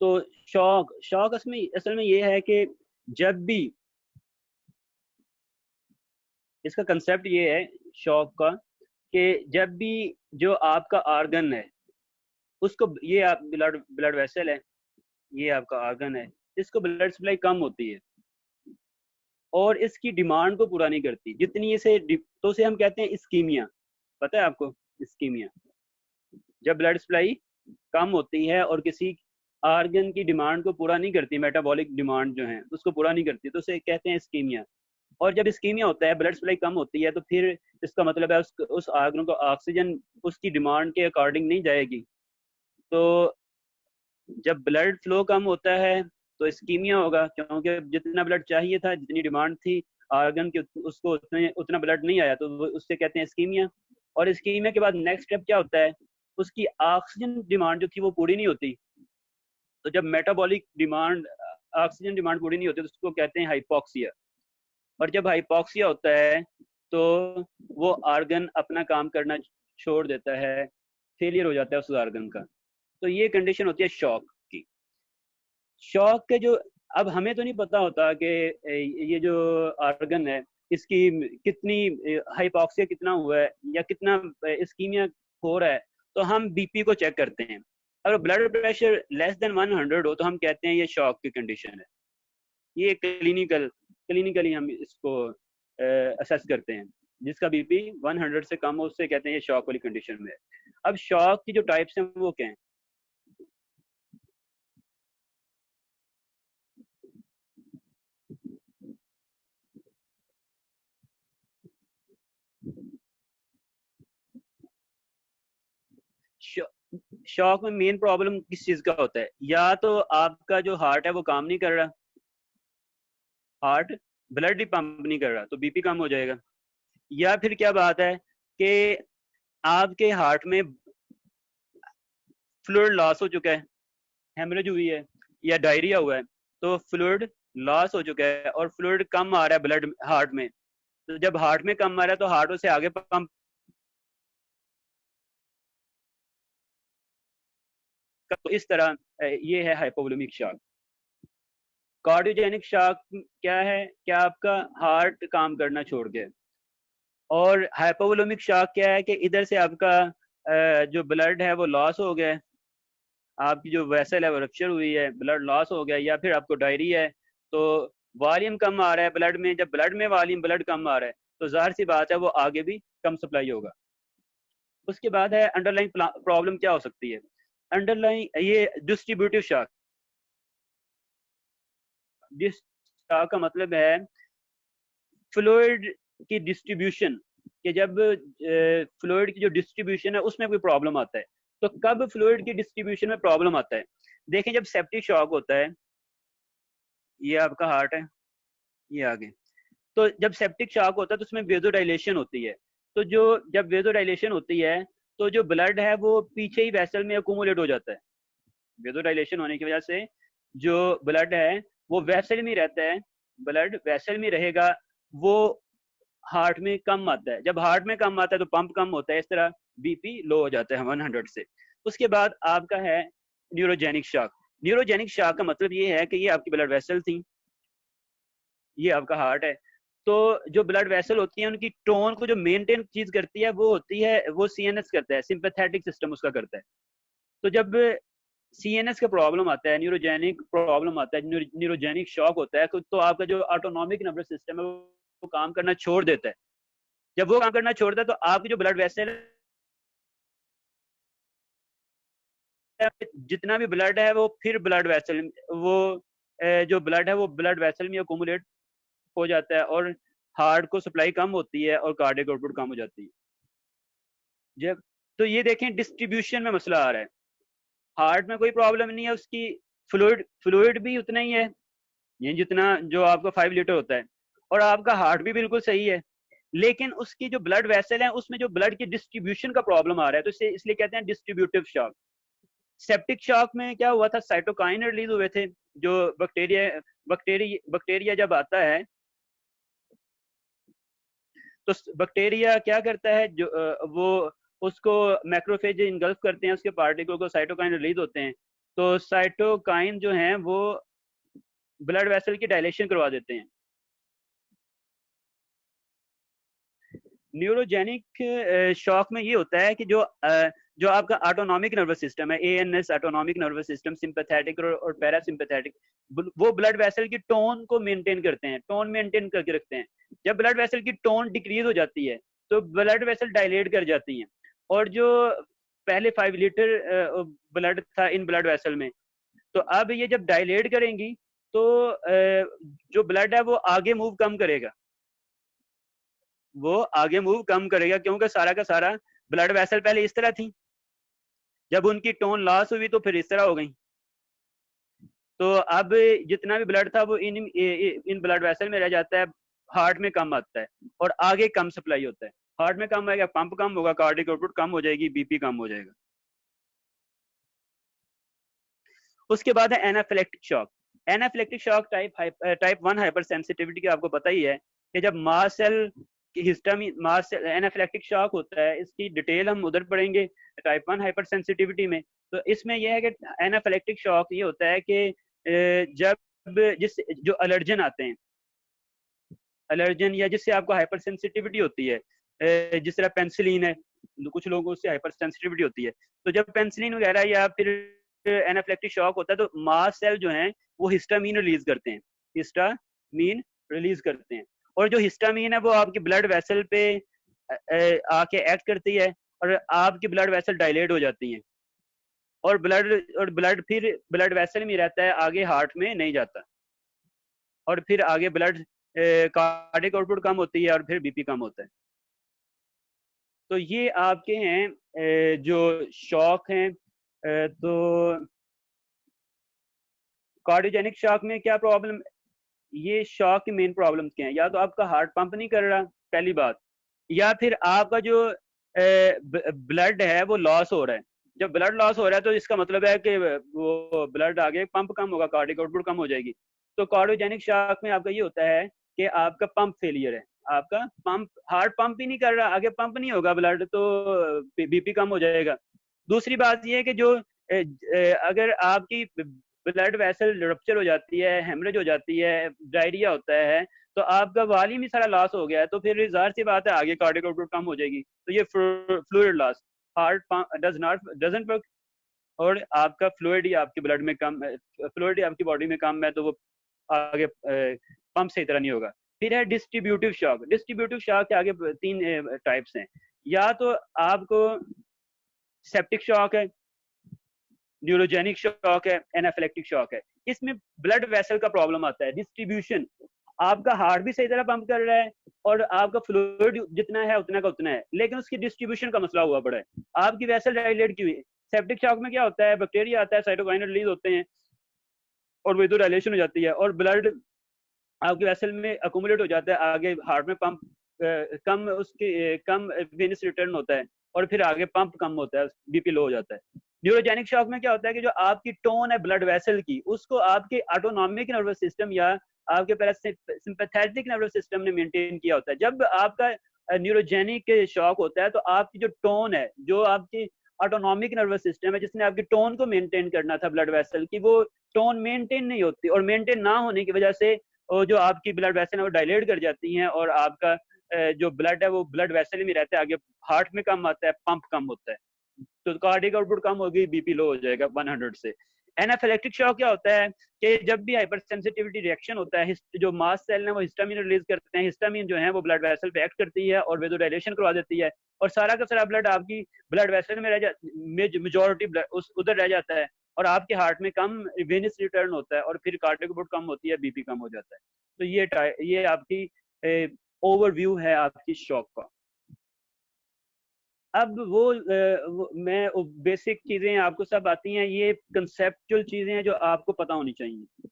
तो shock shock असल में ये है कि जब भी, इसका कंसेप्ट ये है शॉक का, कि जब भी जो आपका आर्गन है उसको, ये आप ब्लड ब्लड वेसल है, ये आपका आर्गन है, इसको ब्लड सप्लाई कम होती है और इसकी डिमांड को पूरा नहीं करती जितनी इसे, तो उसे हम कहते हैं इस्कीमिया। पता है आपको इस्कीमिया? जब ब्लड सप्लाई कम होती है और किसी आर्गन की डिमांड को पूरा नहीं करती, मेटाबॉलिक डिमांड जो है उसको पूरा नहीं करती, तो उसे कहते हैं इस्कीमिया। और जब इस्कीमिया होता है, ब्लड सप्लाई कम होती है, तो फिर इसका मतलब है उस आर्गन को ऑक्सीजन उसकी डिमांड के अकॉर्डिंग नहीं जाएगी। तो जब ब्लड फ्लो कम होता है तो इस्कीमिया होगा, क्योंकि जितना ब्लड चाहिए था, जितनी डिमांड थी आर्गन की, उसको उतना ब्लड नहीं आया, तो उससे कहते हैं इस्कीमिया। और इस्कीमिया के बाद नेक्स्ट स्टेप क्या होता है, उसकी ऑक्सीजन डिमांड जो थी वो पूरी नहीं होती। तो जब मेटाबॉलिक डिमांड, ऑक्सीजन डिमांड पूरी नहीं होती, तो उसको कहते हैं हाइपोक्सिया। और जब हाइपोक्सिया होता है तो वो आर्गन अपना काम करना छोड़ देता है, फेलियर हो जाता है उस आर्गन का। तो ये कंडीशन होती है शॉक की। शॉक के जो, अब हमें तो नहीं पता होता कि ये जो आर्गन है इसकी कितनी हाइपोक्सिया कितना हुआ है या कितना इस्कीमिया हो रहा है, तो हम बीपी को चेक करते हैं। अगर ब्लड प्रेशर लेस देन 100 हो तो हम कहते हैं ये शॉक की कंडीशन है। ये क्लिनिकली हम इसको असेस करते हैं। जिसका बीपी 100 से कम हो उससे कहते हैं ये शॉक वाली कंडीशन में है। अब शॉक की जो टाइप्स हैं वो क्या हैं? शॉक में मेन प्रॉब्लम किस चीज का होता है? या तो आपका जो हार्ट है वो काम नहीं कर रहा, हार्ट ब्लड ही पंप नहीं कर रहा, तो बीपी कम हो जाएगा। या फिर क्या बात है कि आपके हार्ट में फ्लूइड लॉस हो चुका है, हेमरेज हुई है या डायरिया हुआ है, तो फ्लूइड लॉस हो चुका है और फ्लूइड कम आ रहा है ब्लड हार्ट में। तो जब हार्ट में कम आ रहा है तो हार्ट उसे आगे पंप, तो इस तरह ये है हाइपोवोलेमिक शॉक। कार्डियोजेनिक शॉक क्या है? क्या आपका हार्ट काम करना छोड़ गया। और हाइपोवोलेमिक शॉक क्या है कि इधर से आपका जो ब्लड है वो लॉस हो गया है, आपकी जो वेसल है वो रप्चर हुई है, ब्लड लॉस हो गया, या फिर आपको डायरिया है, तो वॉल्यूम कम आ रहा है ब्लड में। जब ब्लड में वॉल्यूम ब्लड कम आ रहा है तो जाहिर सी बात है वो आगे भी कम सप्लाई होगा। उसके बाद है अंडरलाइन प्रॉब्लम क्या हो सकती है? अंडरलाइन ये डिस्ट्रीब्यूटिव शॉक। जिस शॉक का मतलब है फ्लूइड की डिस्ट्रीब्यूशन, कि जब फ्लूइड की जो डिस्ट्रीब्यूशन है उसमें कोई प्रॉब्लम आता है। तो कब फ्लूइड की डिस्ट्रीब्यूशन में प्रॉब्लम आता है? देखें, जब सेप्टिक शॉक होता है, ये आपका हार्ट है, ये आगे, तो जब सेप्टिक शॉक होता है तो उसमें वेजोडाइलेशन होती है। तो जो, जब वेजोडाइलेशन होती है तो जो ब्लड है वो पीछे ही वेसल में अकोमोलेट हो जाता है। वेजोडाइलेशन होने की वजह से जो ब्लड है वो वेसल में रहता है, ब्लड वेसल में रहेगा, वो हार्ट में कम आता है। जब हार्ट में कम आता है तो पंप कम होता है, इस तरह बीपी लो हो जाता है 100 से। उसके बाद आपका है न्यूरोजेनिक शॉक। न्यूरोजेनिक शॉक का मतलब ये है कि ये आपकी ब्लड वेसल थी, ये आपका हार्ट है, तो जो ब्लड वेसल होती है उनकी टोन को जो मेंटेन चीज करती है वो होती है, वो सीएनएस करता है, सिंपैथेटिक सिस्टम उसका करता है। तो जब सीएनएस का प्रॉब्लम आता है, न्यूरोजेनिक प्रॉब्लम आता है, न्यूरोजेनिक शॉक होता है, तो आपका जो ऑटोनॉमिक नर्वस सिस्टम है वो काम करना छोड़ देता है। जब वो काम करना छोड़ता है तो आपकी जो ब्लड वेसल है, जितना भी ब्लड है वो फिर ब्लड वेसल, वो जो ब्लड है वो ब्लड वेसल में अकोमुलेट हो जाता है और हार्ट को सप्लाई कम होती है और कार्डियक आउटपुट कम हो जाती है। जब, तो ये देखें डिस्ट्रीब्यूशन में मसला आ रहा है, हार्ट में कोई प्रॉब्लम नहीं है, उसकी फ्लूइड फ्लूइड भी उतना ही है, ये जितना जो आपका 5 लीटर होता है, और आपका हार्ट भी बिल्कुल सही है, लेकिन उसकी जो ब्लड वेसल है उसमें जो ब्लड की डिस्ट्रीब्यूशन का प्रॉब्लम आ रहा है, तो इसे इसलिए कहते हैं डिस्ट्रीब्यूटिव शॉक। सेप्टिक शॉक में क्या हुआ था, साइटोकाइन रिलीज हुए थे। जो बैक्टीरिया जब आता है तो बैक्टीरिया क्या करता है, जो वो उसको मैक्रोफेज इनगल्फ करते हैं, उसके पार्टिकल को, साइटोकाइन रिलीज होते हैं। तो साइटोकाइन जो हैं वो ब्लड वेसल की डायलेशन करवा देते हैं। न्यूरोजेनिक शॉक में ये होता है कि जो आपका ऑटोनॉमिक नर्वस सिस्टम है, ANS autonomic nervous system, sympathetic और पैरासिम्पैथेटिक, वो ब्लड वेसल की टोन को मेंटेन करते हैं, टोन मेंटेन करके रखते हैं। जब ब्लड वेसल की टोन डिक्रीज हो जाती है तो ब्लड वेसल डायलेट कर जाती हैं, और जो पहले 5 लीटर ब्लड था इन ब्लड वेसल में, तो अब ये जब डायलेट करेंगी तो जो ब्लड है वो आगे मूव कम करेगा, वो आगे मूव कम करेगा, क्योंकि सारा का सारा ब्लड वेसल पहले इस तरह थी, जब उनकी टोन लॉस हुई तो फिर इस तरह हो गई। तो अब जितना भी ब्लड था वो इन ब्लड वेसल में रह जाता है, हार्ट में कम आता है और आगे कम सप्लाई होता है। हार्ट में कम आएगा, पंप कम होगा, कार्डियक आउटपुट कम हो जाएगी, बीपी कम हो जाएगा। उसके बाद है anaphylactic shock. Anaphylactic shock type 1 hypersensitivity की आपको पता ही है कि जब मास्ट सेल की histamine, mast cell anaphylactic shock होता है, इसकी डिटेल हम उधर पढ़ेंगे टाइप 1 हाइपर सेंसिटिविटी में। तो इसमें यह है कि एनाफिलेक्टिक शॉक ये होता है कि जब जिस जो एलर्जन आते हैं, एलर्जन या जिससे आपको हाइपर सेंसिटिविटी होती है, जिस तरह पेंसिलिन है, कुछ लोगों से हाइपर सेंसिटिविटी होती है, तो जब पेंसिलिन वगैरह या फिर एनाफ्लेक्टिक शॉक होता है तो मास्ट सेल जो हैं वो हिस्टामीन रिलीज करते हैं, हिस्टामीन रिलीज करते हैं, और जो हिस्टामीन है वो आपकी ब्लड वेसल पे आके एक्ट करती है और आपकी ब्लड वेसल डायलेट हो जाती है, और ब्लड फिर ब्लड वेसल में रहता है, आगे हार्ट में नहीं जाता, और फिर आगे ब्लड कार्डियक आउटपुट कम होती है और फिर बीपी कम होता है। तो ये आपके हैं जो शॉक हैं। तो कार्डियोजेनिक शॉक में क्या प्रॉब्लम, ये शॉक की मेन प्रॉब्लम क्या है? या तो आपका हार्ट पंप नहीं कर रहा, पहली बात, या फिर आपका जो ब्लड है वो लॉस हो रहा है। जब ब्लड लॉस हो रहा है तो इसका मतलब है कि वो ब्लड आगे पंप कम होगा, कार्डियक आउटपुट कम हो जाएगी। तो कार्डियोजेनिक शॉक में आपका ये होता है कि आपका पंप फेलियर है, आपका पंप, हार्ट पंप ही नहीं कर रहा, आगे पंप नहीं होगा ब्लड, तो बीपी कम हो जाएगा। दूसरी बात ये है कि जो अगर आपकी ब्लड वेसल रप्चर हो जाती है, हेमरेज हो जाती है, डायरिया होता है, तो आपका वॉल्यूम ही सारा लॉस हो गया है, तो फिर जाहिर सी बात है आगे कार्डियक आउटपुट कम हो जाएगी। तो ये fluid loss, heart doesn't work, और आपका फ्लूइड ही आपके ब्लड में कम, फ्लूइड ही आपकी बॉडी में कम है, तो वो आगे पंप सही तरह नहीं होगा। फिर है डिस्ट्रीब्यूटिव शॉक। डिस्ट्रीब्यूटिव शॉक के आगे 3 टाइप्स हैं। या तो आपको सेप्टिक शॉक है, न्यूरोजेनिक शॉक है, एनाफिलेक्टिक शॉक है। इसमें ब्लड वेसल का प्रॉब्लम आता है, डिस्ट्रीब्यूशन, आपका हार्ट भी सही तरह पंप कर रहा है और आपका फ्लूइड जितना है उतना का उतना है, लेकिन उसकी डिस्ट्रीब्यूशन का मसला हुआ पड़ा है, आपकी वेसल डायलेट की हुई है। सेप्टिक शॉक में क्या होता है, बैक्टीरिया आता है, साइटोकाइन रिलीज होते हैं और वो डायलेशन हो जाती है और ब्लड आपके वेसल में अकोमुलेट हो जाता है, आगे हार्ट में पंप कम, उसके कम वेनस रिटर्न होता है और फिर आगे पंप कम होता है, बीपी लो हो जाता है। न्यूरोजेनिक शॉक में क्या होता है कि जो आपकी टोन है ब्लड वेसल की, उसको आपके ऑटोनॉमिक नर्वस सिस्टम या आपके पैरासिम्पैथेटिक नर्वस सिस्टम ने मेंटेन किया होता है। जब आपका न्यूरोजेनिक शॉक होता है तो आपकी जो टोन है, जो आपकी ऑटोनॉमिक नर्वस सिस्टम है जिसने आपकी टोन को मेंटेन करना था ब्लड वेसल की, वो टोन मेंटेन नहीं होती, और मेंटेन ना होने की वजह से और जो आपकी ब्लड वेसल है वो डायलेट कर जाती हैं और आपका जो ब्लड है वो ब्लड वेसल में रहता है, आगे हार्ट में कम आता है, पंप कम होता है, तो कार्डियक आउटपुट कम होगी, बीपी लो हो जाएगा 100 से। एनाफिलेक्टिक शॉक क्या होता है कि जब भी हाइपर सेंसिटिविटी रिएक्शन होता है, जो मास्ट सेल है वो हिस्टामिन रिलीज करते हैं, हिस्टामिन जो है वो ब्लड वेसल पे एक्ट करती है और वेजोडाइलेशन करवा देती है, और सारा का सारा ब्लड आपकी ब्लड वेसल में रह जा, मेजोरिटी उस उधर रह जाता है और आपके हार्ट में कम वेनस रिटर्न होता है और फिर कार्डियक आउटपुट कम होती है, बीपी कम हो जाता है। तो ये आपकी ओवरव्यू है आपकी शॉक का। अब वो मैं बेसिक चीजें आपको सब आती हैं, ये कंसेप्चुअल चीजें हैं जो आपको पता होनी चाहिए,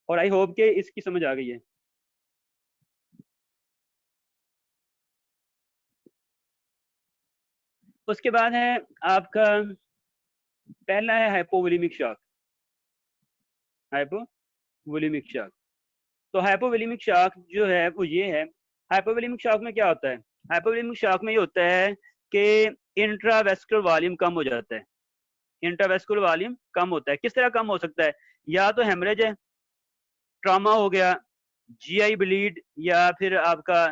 और आई होप कि इसकी समझ आ गई है। उसके बाद है आपका पहला है हाइपोवोलेमिक शॉक। हाइपोवोलेमिक शॉक, तो हाइपोवोलेमिक शॉक जो है वो ये है, हाइपोवोलेमिक शॉक में क्या होता है, हाइपोवोलेमिक शॉक में ये होता है कि इंट्रावेस्कुलर वॉल्यूम कम हो जाता है, इंट्रावेस्कुलर वॉल्यूम कम होता है। किस तरह कम हो सकता है? या तो हेमरेज है, ट्रॉमा हो गया, जीआई ब्लीड, या फिर आपका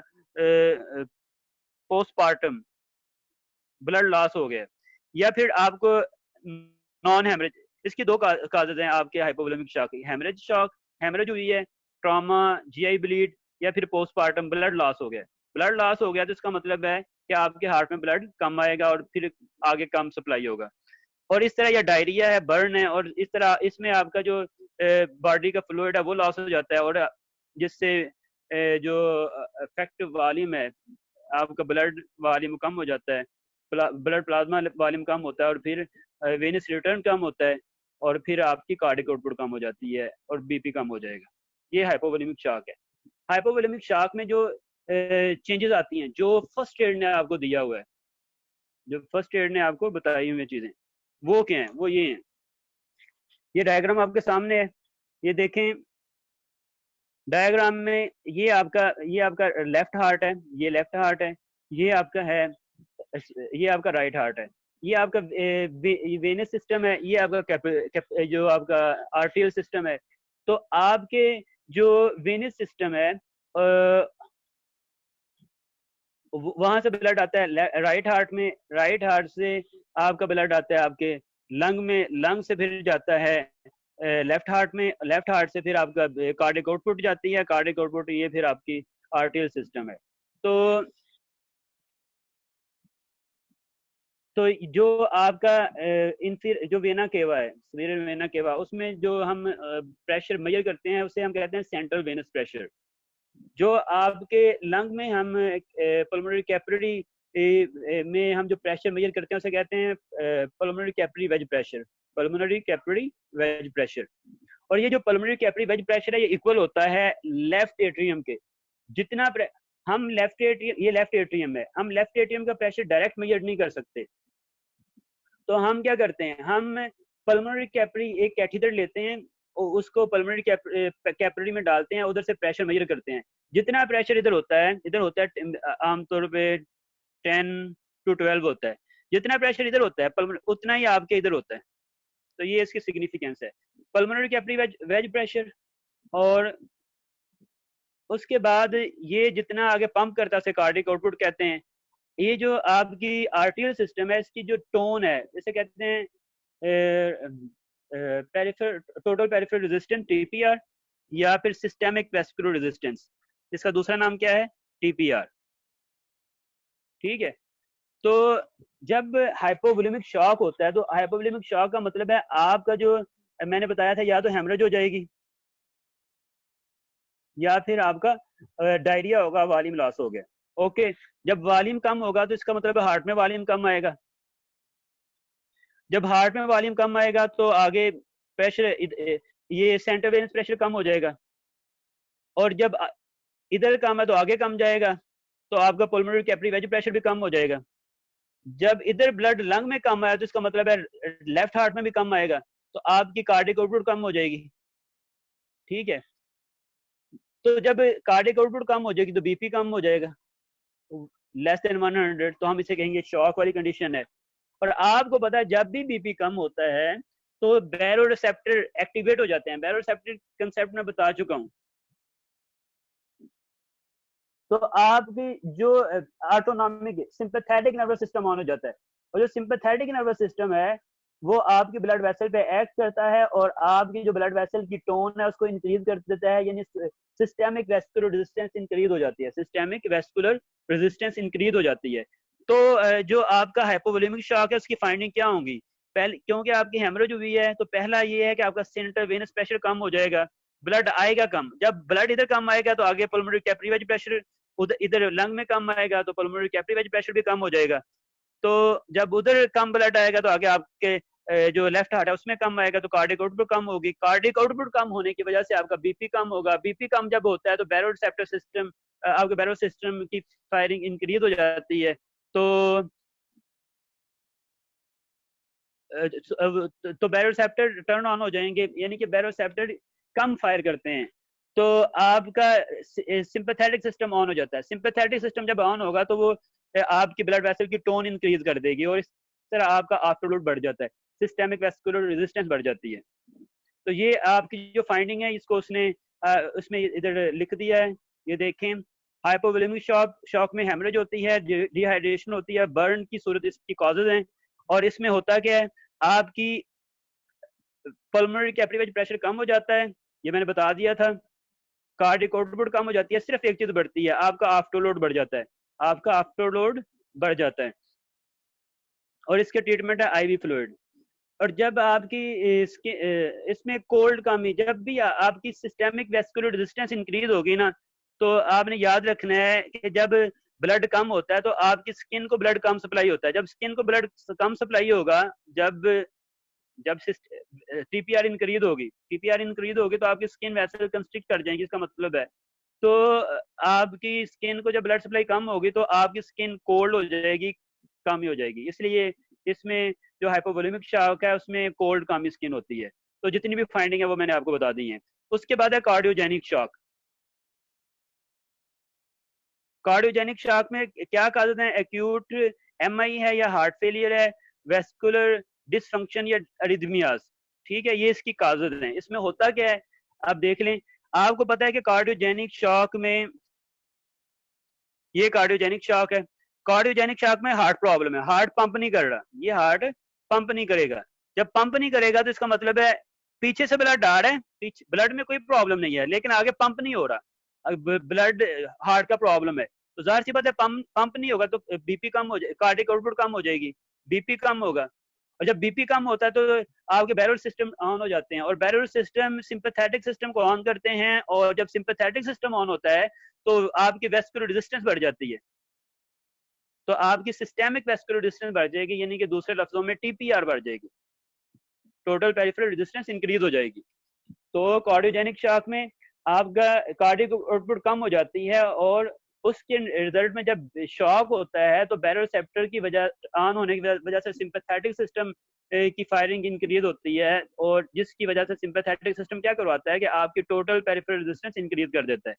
पोस्टपार्टम ब्लड लॉस हो गया, या फिर आपको नॉन हेमरेज। इसकी दो काजेज हैं आपके हाइपोवोलेमिक शॉक की, हेमरेज शॉक, हेमरेज हुई है, ट्रॉमा, जीआई ब्लीड, या फिर पोस्टपार्टम ब्लड लॉस हो गया। ब्लड लॉस हो गया तो इसका मतलब है कि आपके हार्ट में ब्लड कम आएगा और फिर आगे कम सप्लाई होगा। और इस तरह या डायरिया है, बर्न है, और इस तरह इसमें आपका जो बॉडी का फ्लूइड है वो लॉस हो जाता है, और जिससे जो इफेक्टिव वॉल्यूम है, आपका ब्लड वॉल्यूम कम हो जाता है, ब्लड प्लाज्मा वॉल्यूम कम होता है, और फिर वेनस रिटर्न कम होता है, और फिर आपकी कार्डिक आउटपुट कम हो जाती है और बीपी कम हो जाएगा। ये हाइपोवोलेमिक शॉक है। हाइपोवोलेमिक शॉक में जो चेंजेस आती हैं, जो फर्स्ट एड ने आपको दिया हुआ है, जो फर्स्ट एड ने आपको बताई हुई चीजें, वो क्या है? वो ये है, ये डायग्राम आपके सामने है, ये देखें डायग्राम में, ये आपका लेफ्ट हार्ट है, ये लेफ्ट हार्ट है, ये आपका है, ये आपका राइट हार्ट है, ये आपका वेनस सिस्टम है, ये आपका जो आपका आर्टियल सिस्टम है। तो आपके जो वेनस सिस्टम है, वहां से ब्लड आता है राइट हार्ट में, राइट हार्ट से आपका ब्लड आता है आपके लंग में, लंग से फिर जाता है लेफ्ट हार्ट में, लेफ्ट हार्ट से फिर आपका कार्डिक आउटपुट जाती है, कार्डिक आउटपुट ये फिर आपकी आर्टियल सिस्टम है। तो जो आपका जो वेना केवा है, सीरियल वेना केवा, उसमें जो हम प्रेशर मेजर करते हैं उसे हम कहते हैं सेंट्रल वेनस प्रेशर। जो आपके लंग में हम पल्मोनरी कैपिलरी में हम जो प्रेशर मेजर करते हैं उसे कहते हैं pulmonary capillary wedge pressure, pulmonary capillary wedge pressure. और ये जो पल्मोनरी कैपिलरी वेज प्रेशर है, ये इक्वल होता है लेफ्ट एट्रियम के। जितना हम लेफ्ट एट्रियम, ये लेफ्ट एट्रियम है, हम लेफ्ट एट्रियम का प्रेशर डायरेक्ट मेजर नहीं कर सकते, तो हम क्या करते हैं, हम पल्मोनरी कैपिलरी एक कैथीटर लेते हैं, उसको पल्मोनरी कैपिलरी में डालते हैं, उधर से प्रेशर मेजर करते हैं। जितना प्रेशर इधर होता है आमतौर पे 10 to 12 होता है, जितना प्रेशर इधर होता है उतना ही आपके इधर होता है। तो ये इसकी सिग्निफिकेंस है, पल्मोनरी कैपिलरी वेज प्रेशर। और उसके बाद ये जितना आगे पंप करता है उसे कार्डिक आउटपुट कहते हैं। ये जो आपकी आर्टियल सिस्टम है, इसकी जो टोन है, इसे कहते हैं टोटल पेरिफेरल रेजिस्टेंस, टीपीआर, या फिर सिस्टेमिक वेस्कुलर रेजिस्टेंस, इसका दूसरा नाम क्या है? टीपीआर। ठीक है। तो जब हाइपोवोलेमिक शॉक होता है, तो हाइपोवोलेमिक शॉक का मतलब है आपका जो मैंने बताया था, या तो हेमरेज हो जाएगी, या फिर आपका डायरिया होगा, वॉल्यूम लॉस हो गया। ओके, जब वॉल्यूम कम होगा तो इसका मतलब है हार्ट में वॉल्यूम कम आएगा। जब हार्ट में वॉल्यूम कम आएगा तो आगे प्रेशर, ये सेंटर वेनस प्रेशर कम हो जाएगा, और जब इधर कम है तो आगे कम जाएगा, तो आपका पल्मोनरी कैपिलरी वेज प्रेशर भी कम हो जाएगा। जब इधर ब्लड लंग में कम आया तो इसका मतलब है लेफ्ट हार्ट में भी कम आएगा, तो आपकी कार्डिक आउटपुट कम हो जाएगी। ठीक है। तो जब कार्डिक आउटपुट कम हो जाएगी तो बीपी कम हो जाएगा, लेस देन 100, तो हम इसे कहेंगे शॉक वाली कंडीशन है। और आपको पता है जब भी बीपी कम होता है तो बैरोरिसेप्टर एक्टिवेट हो जाते हैं। बैरोरिसेप्टर कंसेप्ट में बता चुका हूं। तो आपकी जो autonomic sympathetic nervous system on हो जाता है, और जो सिंपैथेटिक नर्वस सिस्टम है वो आपकी ब्लड वेसल पे एक्ट करता है, और आपकी जो ब्लड वेसल की टोन है उसको इंक्रीज कर देता है, यानी सिस्टेमिक वेस्कुलर रेजिस्टेंस इंक्रीज हो जाती है, सिस्टेमिक वेस्कुलर रेजिस्टेंस इंक्रीज हो जाती है। तो जो आपका हाइपोवोलेमिक शॉक है उसकी फाइंडिंग क्या होंगी? पहले, क्योंकि आपकी हेमरेज हुई है, तो पहला ये है कि आपका सेंट्रल वेनस प्रेशर कम हो जाएगा, ब्लड आएगा कम। जब ब्लड इधर कम आएगा तो आगे पल्मोनरी कैपिलरी वेज प्रेशर, उधर इधर लंग में कम आएगा तो पल्मोनरी कैपिलरी वेज प्रेशर भी कम हो जाएगा। तो जब उधर कम ब्लड आएगा तो आगे आपके जो लेफ्ट हार्ट है उसमें कम आएगा, तो कार्डिक आउटपुट कम होगी। कार्डिक आउटपुट कम होने की वजह से आपका बीपी कम होगा। बीपी कम जब होता है तो बैरोरिसेप्टर सिस्टम, आपके बैरो सिस्टम की फायरिंग इंक्रीज हो जाती है। तो बैरोसेप्टर टर्न ऑन हो जाएंगे, यानी कि बैरोसेप्टर कम फायर करते हैं, तो आपका सिंपैथेटिक सिस्टम ऑन हो जाता है। सिंपैथेटिक सिस्टम जब ऑन होगा तो वो आपकी ब्लड वेसल की टोन इंक्रीज कर देगी और इस तरह आपका आफ्टरलोड बढ़ जाता है, सिस्टेमिक वेस्कुलर रेजिस्टेंस बढ़ जाती है। तो ये आपकी जो फाइंडिंग है इसको उसमें इधर लिख दिया है, ये देखें। हाइपोवोलेमिक शॉक में हेमरेज होती है, डिहाइड्रेशन होती है, बर्न की सूरत इसकी कॉजेज हैं। और इसमें होता क्या है, आपकी पल्मोनरी कैपिलरी प्रेशर कम हो जाता है, ये मैंने बता दिया था। कार्डियक आउटपुट कम हो जाती है, सिर्फ एक चीज बढ़ती है, आपका आफ्टरलोड बढ़ जाता है, आपका आफ्टरलोड बढ़ जाता है। और इसके ट्रीटमेंट है आईवी फ्लूइड। और जब आपकी इसमें कोल्ड कमी, जब भी आपकी सिस्टेमिक वेस्कुलर रेजिस्टेंस इंक्रीज होगी ना, तो आपने याद रखना है कि जब ब्लड कम होता है तो आपकी स्किन को ब्लड कम सप्लाई होता है। जब स्किन को ब्लड कम सप्लाई होगा, जब जब टीपीआर इंक्रीज होगी तो आपकी स्किन वेसल कंस्ट्रिक्ट कर जाएगी। इसका मतलब है तो आपकी स्किन को जब ब्लड सप्लाई कम होगी तो आपकी स्किन कोल्ड हो जाएगी, कम हो जाएगी। इसलिए इसमें जो हाइपोवोलेमिक शॉक है उसमें कोल्ड कम स्किन होती है। तो जितनी भी फाइंडिंग है वो मैंने आपको बता दी है। उसके बाद है कार्डियोजेनिक शॉक। कार्डियोजेनिक शॉक में क्या काजेज हैं? एक्यूट एमआई है या हार्ट फेलियर है, वेस्कुलर डिसफंक्शन या अरिथमियाज। ठीक है, ये इसकी काजेज हैं। इसमें होता क्या है आप देख लें। आपको पता है कि कार्डियोजेनिक शॉक में, ये कार्डियोजेनिक शॉक है, कार्डियोजेनिक शॉक में हार्ट प्रॉब्लम है, हार्ट पंप नहीं कर रहा, ये हार्ट पंप नहीं करेगा। जब पंप नहीं करेगा तो इसका मतलब है पीछे से ब्लड आ रहा है, पीछे ब्लड में कोई प्रॉब्लम नहीं है, लेकिन आगे पंप नहीं हो रहा, ब्लड हार्ट का प्रॉब्लम है। तो जाहिर सी बात है पंप नहीं होगा तो बीपी कम हो जाए, कार्डियक आउटपुट कम हो जाएगी, बीपी कम होगा। और जब बीपी कम होता है तो आपके बैरल सिस्टम ऑन हो जाते हैं, और बैरल सिस्टम सिंपैथेटिक सिस्टम को ऑन करते हैं, और जब सिंपैथेटिक सिस्टम ऑन होता है तो आपकी वेस्कुलर रेजिस्टेंस बढ़ जाती है। तो आपकी सिस्टेमिक वेस्कुलर रेजिस्टेंस बढ़ जाएगी, यानी कि दूसरे लफ्जों में टीपीआर बढ़ जाएगी, टोटल पेरिफेरल रेजिस्टेंस इंक्रीज हो जाएगी। तो कार्डियोजेनिक शॉक में आपका कार्डियक आउटपुट कम हो जाती है, और उसके रिजल्ट में जब शॉक होता है तो बैरोसेप्टर की वजह ऑन होने की वजह से सिंपैथेटिक सिस्टम की फायरिंग इंक्रीज होती है, और जिसकी वजह से सिंपैथेटिक सिस्टम क्या करवाता है कि आपकी टोटल पेरिफेरल रेजिस्टेंस इंक्रीज कर देता है।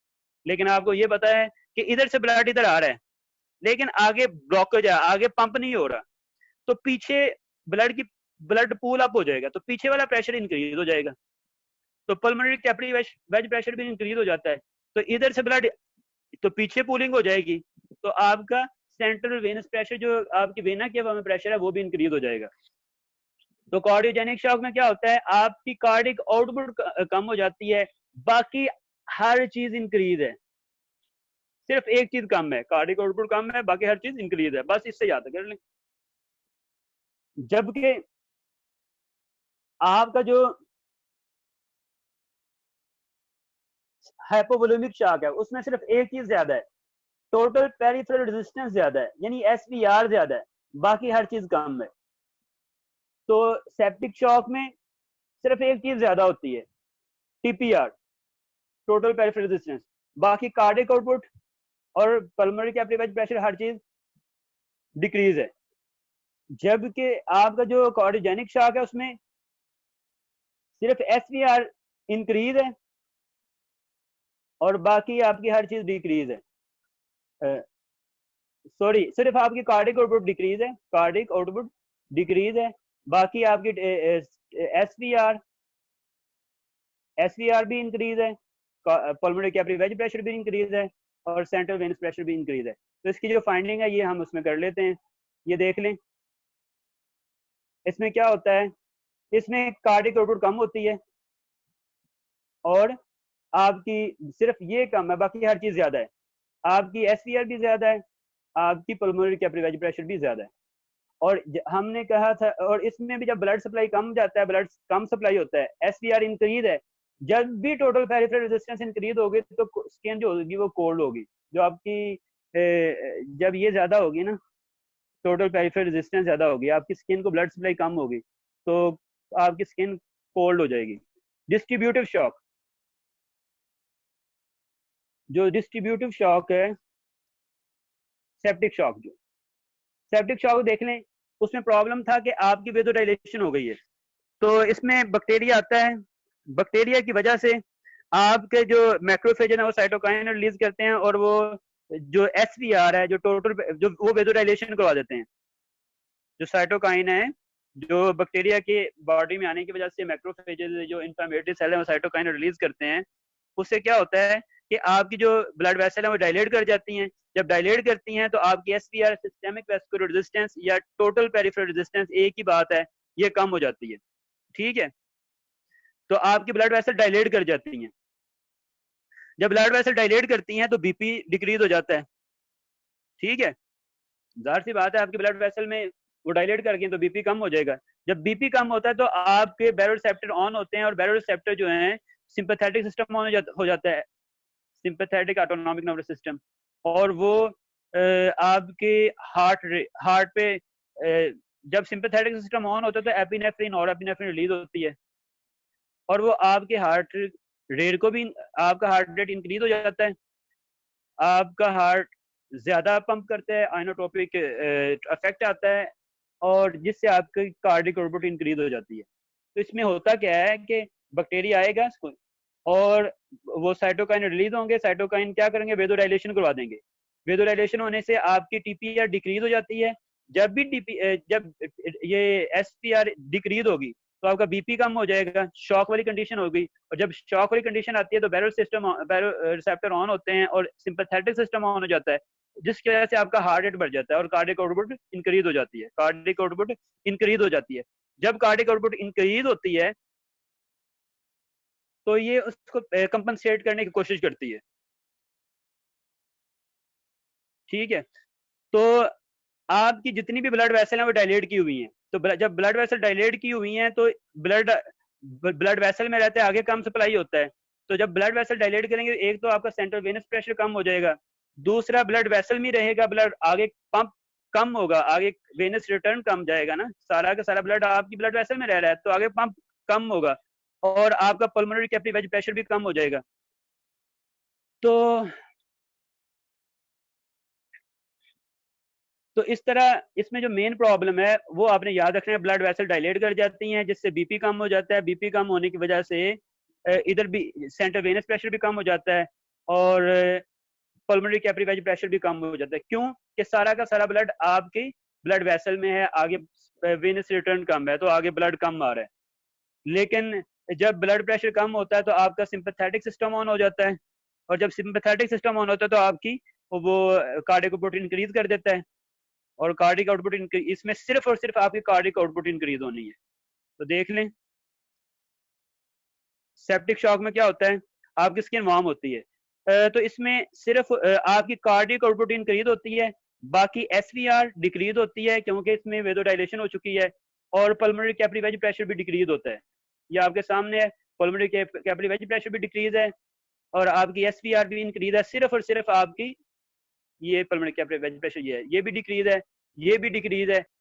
लेकिन आपको ये पता है कि इधर से ब्लड इधर आ रहा है, लेकिन आगे ब्लॉकेज है, आगे पंप नहीं हो रहा, तो पीछे ब्लड पूल अप हो जाएगा, तो पीछे वाला प्रेशर इंक्रीज हो जाएगा, तो पल्मोनरी कैपिलरी वेज प्रेशर भी इंक्रीज हो जाता है। तो इधर से ब्लड तो पीछे पूलिंग हो जाएगी, तो आपका सेंट्रल वेनस प्रेशर, जो आपकी वेना के में प्रेशर है, वो भी इंक्रीज हो जाएगा। तो कार्डियोजेनिक शॉक में क्या होता है, आपकी कार्डिक आउटपुट कम हो जाती है, बाकी हर चीज इंक्रीज है, सिर्फ एक चीज कम है, कार्डिक आउटपुट कम है, बाकी हर चीज इंक्रीज है। बस इससे याद कर लें। जबकि आपका जो हाइपोवोलेमिक शॉक है उसमें सिर्फ एक चीज ज्यादा है, टोटल पेरिफेरल रेजिस्टेंस ज्यादा है, यानी एसपीआर ज्यादा है, बाकी हर चीज कम है। तो सेप्टिक शॉक में सिर्फ एक चीज ज्यादा होती है, टीपीआर, टोटल पेरिफेरल रेजिस्टेंस, बाकी कार्डियक आउटपुट और पल्मोनरी कैपिलरी प्रेशर हर चीज डिक्रीज है। जबकि आपका जो कार्डियोजेनिक शॉक है उसमें सिर्फ एसपीआर इंक्रीज है और बाकी आपकी हर चीज डिक्रीज है। सॉरी, सिर्फ आपकी कार्डिक आउटपुट डिक्रीज है, कार्डिक आउटपुट डिक्रीज है, बाकी आपकी एसवीआर भी इंक्रीज है, पल्मोनरी कैपिलरी वेज प्रेशर भी इंक्रीज है, और सेंट्रल वेनस प्रेशर भी इंक्रीज है। तो इसकी जो फाइंडिंग है ये हम उसमें कर लेते हैं। ये देख लें, इसमें क्या होता है, इसमें कार्डिक आउटपुट कम होती है और आपकी सिर्फ ये कम है, बाकी हर चीज ज्यादा है, आपकी एसवीआर भी ज्यादा है, आपकी पल्मोनरी कैपिलरी वेज प्रेशर भी ज्यादा है। और हमने कहा था, और इसमें भी जब ब्लड सप्लाई कम जाता है, ब्लड कम सप्लाई होता है, एसवीआर इंक्रीज है, जब भी टोटल पेरिफेरल रेजिस्टेंस इंक्रीज होगी तो स्किन जो होगी वो कोल्ड होगी। जो आपकी जब ये ज्यादा होगी ना, टोटल पेरिफेरल रेजिस्टेंस ज्यादा होगी, आपकी स्किन को ब्लड सप्लाई कम होगी, तो आपकी स्किन कोल्ड हो जाएगी। डिस्ट्रीब्यूटिव शॉक, जो डिस्ट्रीब्यूटिव शॉक है, सेप्टिक शॉक, जो सेप्टिक शॉक देख लें, उसमें प्रॉब्लम था कि आपकी वेजोडाइलेशन हो गई है, तो इसमें बैक्टीरिया आता है, बैक्टीरिया की वजह से आपके जो मैक्रोफेज है वो साइटोकाइन रिलीज करते हैं, और वो जो SVR है, जो टोटल, जो वो वेदोडाइलेशन करवा देते हैं। जो साइटोकाइन है, जो बैक्टीरिया के बॉडी में आने की वजह से मैक्रोफेजेस जो इंफ्लेमेटरी सेल है वो साइटोकाइन रिलीज करते हैं। उससे क्या होता है कि आपकी जो ब्लड वेसल है वो डायलेट कर जाती हैं। जब डायलेट करती हैं तो आपकी SVR, सिस्टेमिक वेस्कुलर रेजिस्टेंस या टोटल पेरिफेरल रेजिस्टेंस, एक ही बात है, ये कम हो जाती है। ठीक है, तो आपकी ब्लड वेसल डायलेट कर जाती हैं। जब ब्लड वेसल डायलेट करती हैं तो BP डिक्रीज हो जाता है। ठीक है, जाहिर सी बात है, आपकी ब्लड वेसल में वो डायलेट कर गई तो BP कम हो जाएगा। जब BP कम होता है तो आपके बैरोरिसेप्टर ऑन होते हैं, और बैरोरिसेप्टर जो है सिंपैथेटिक सिस्टम ऑन हो जाता है, सिंपैथेटिक ऑटोनॉमिक नर्वस सिस्टम, और वो आपके हार्ट पे जब सिंपैथेटिक सिस्टम ऑन होता है तो एपिनेफ्रिन और एपिनेफ्रिन रिलीज होती है, और वो आपके हार्ट रेट को भी, आपका हार्ट रेट इंक्रीज हो जाता है, आपका हार्ट ज्यादा पंप करता है, आइनोट्रोपिक इफेक्ट आता है, और जिससे आपकी कार्डिक आउटपुट इंक्रीज हो जाती है। तो इसमें होता क्या है कि बैक्टीरिया आएगा और वो साइटोकाइन रिलीज होंगे, साइटोकाइन क्या करेंगे, वेदोडाइलेशन करवा देंगे। वेदोडाइलेशन होने से आपकी TPR डिक्रीज हो जाती है। जब भी जब ये SPR डिक्रीज होगी तो आपका BP कम हो जाएगा, शॉक वाली कंडीशन होगी, और जब शॉक वाली कंडीशन आती है तो बैरो रिसेप्टर ऑन होते हैं और सिंपैथेटिक सिस्टम ऑन हो जाता है, जिसकी वजह से आपका हार्ट रेट बढ़ जाता है और कार्डिक आउटपुट इंक्रीज हो जाती है, कार्डिक आउटपुट इंक्रीज हो जाती है। जब कार्डिक आउटपुट इंक्रीज होती है तो ये उसको कंपनसेट करने की कोशिश करती है। ठीक है, तो आपकी जितनी भी ब्लड वेसल है वो डायलेट की हुई हैं, तो जब ब्लड वेसल डायलेट की हुई हैं तो ब्लड ब्लड वेसल में रहता है, आगे कम सप्लाई होता है। तो जब ब्लड वेसल डायलेट करेंगे, एक तो आपका सेंट्रल वेनस प्रेशर कम हो जाएगा, दूसरा ब्लड वेसल में रहेगा, ब्लड आगे पंप कम होगा, आगे वेनस रिटर्न कम जाएगा ना, सारा का सारा ब्लड आपकी ब्लड वेसल में रह रहा है तो आगे पंप कम होगा, और आपका पल्मोनरी कैपिलरी प्रेशर भी कम हो जाएगा। तो तो इस तरह इसमें जो मेन प्रॉब्लम है वो आपने याद रखना है, ब्लड वेसल डायलेट कर जाती हैं जिससे BP कम हो जाता है, BP कम होने की वजह से इधर भी सेंट्रल वेनस प्रेशर भी कम हो जाता है, और पल्मोनरी कैपिलरी प्रेशर भी कम हो जाता है। क्यों कि सारा का सारा ब्लड आपकी ब्लड वेसल में है, आगे वेनस रिटर्न कम है तो आगे ब्लड कम आ रहा है। लेकिन जब ब्लड प्रेशर कम होता है तो आपका सिंपैथेटिक सिस्टम ऑन हो जाता है, और जब सिंपैथेटिक सिस्टम ऑन होता है तो आपकी वो कार्डियक आउटपुट इंक्रीज कर देता है, और कार्डिक आउटपुट इसमें सिर्फ और सिर्फ आपकी कार्डिक आउटपुट इंक्रीज होनी है। तो देख लें, सेप्टिक शॉक में क्या होता है, आपकी स्किन वार्म होती है, तो इसमें सिर्फ आपकी कार्डिक आउटपुट इंक्रीज होती है, बाकी SVR डिक्रीज होती है क्योंकि इसमें वेदोडाइलेशन हो चुकी है, और पल्मोनरी कैपिलरी प्रेशर भी डिक्रीज होता है, ये आपके सामने है, पल्मोनरी कैपिलरी प्रेशर भी डिक्रीज है, और आपकी SVR भी इंक्रीज है, सिर्फ और सिर्फ आपकी ये पल्मोनरी कैपिलरी प्रेशर ये है, ये भी डिक्रीज है, ये भी डिक्रीज है,